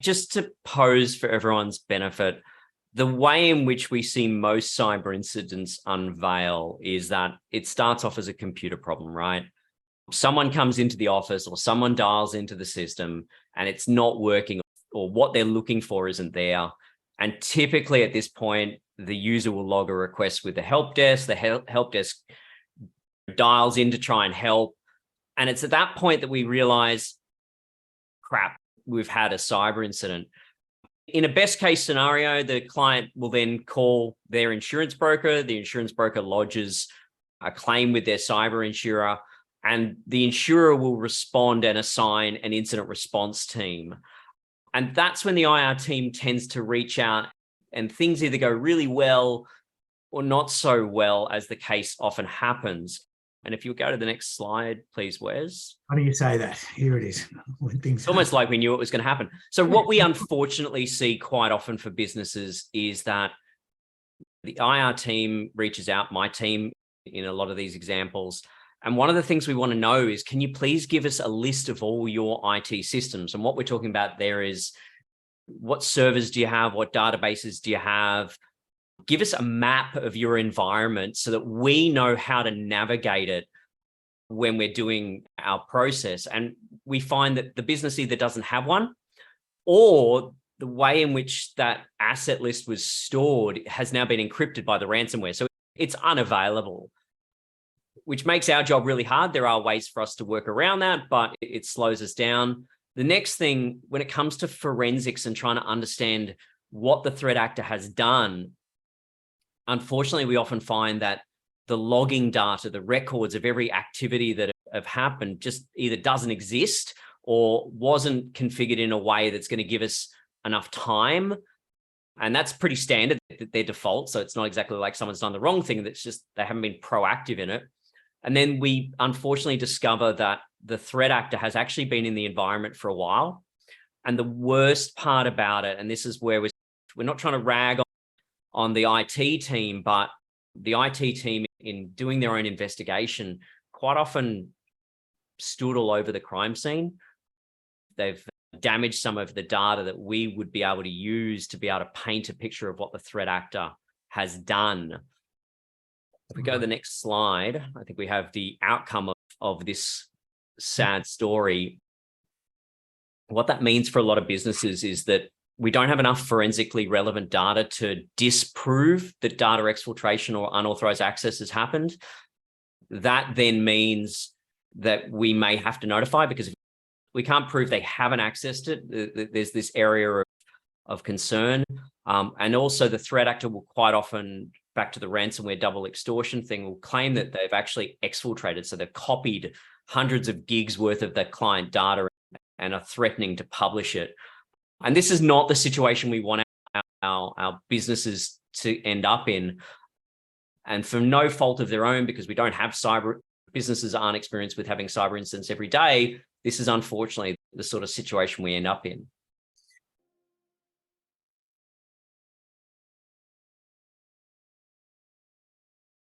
Just to pose for everyone's benefit, the way in which we see most cyber incidents unveil is that it starts off as a computer problem, right? Someone comes into the office or someone dials into the system and it's not working, or what they're looking for isn't there. And typically at this point, the user will log a request with the help desk. The help desk dials in to try and help. And it's at that point that we realize, crap, we've had a cyber incident. In a best case scenario, the client will then call their insurance broker. The insurance broker lodges a claim with their cyber insurer, and the insurer will respond and assign an incident response team. And that's when the IR team tends to reach out, and things either go really well or not so well, as the case often happens. And if you go to the next slide, please, Wes. How do you say that? Here it is. It's almost like we knew it was going to happen. So what we unfortunately see quite often for businesses is that the IR team reaches out, my team in a lot of these examples. And one of the things we want to know is, can you please give us a list of all your IT systems? And what we're talking about there is, what servers do you have? What databases do you have? Give us a map of your environment so that we know how to navigate it when we're doing our process. And we find that the business either doesn't have one, or the way in which that asset list was stored has now been encrypted by the ransomware. So it's unavailable, which makes our job really hard. There are ways for us to work around that, but it slows us down. The next thing, when it comes to forensics and trying to understand what the threat actor has done, unfortunately, we often find that the logging data, the records of every activity that have happened, just either doesn't exist or wasn't configured in a way that's going to give us enough time. And that's pretty standard, their default. So it's not exactly like someone's done the wrong thing. That's just they haven't been proactive in it. And then we unfortunately discover that the threat actor has actually been in the environment for a while. And the worst part about it, and this is where we're not trying to rag on the IT team, but the IT team, in doing their own investigation, quite often stood all over the crime scene. They've damaged some of the data that we would be able to use to be able to paint a picture of what the threat actor has done. If we go to the next slide, I think we have the outcome of this sad story. What that means for a lot of businesses is that we don't have enough forensically relevant data to disprove that data exfiltration or unauthorized access has happened. That then means that we may have to notify, because if we can't prove they haven't accessed it, there's this area of concern. And also the threat actor will quite often, back to the ransomware double extortion thing, will claim that they've actually exfiltrated. So they've copied hundreds of gigs worth of the client data and are threatening to publish it. And this is not the situation we want our businesses to end up in. And for no fault of their own, because we don't have businesses aren't experienced with having cyber incidents every day, this is unfortunately the sort of situation we end up in.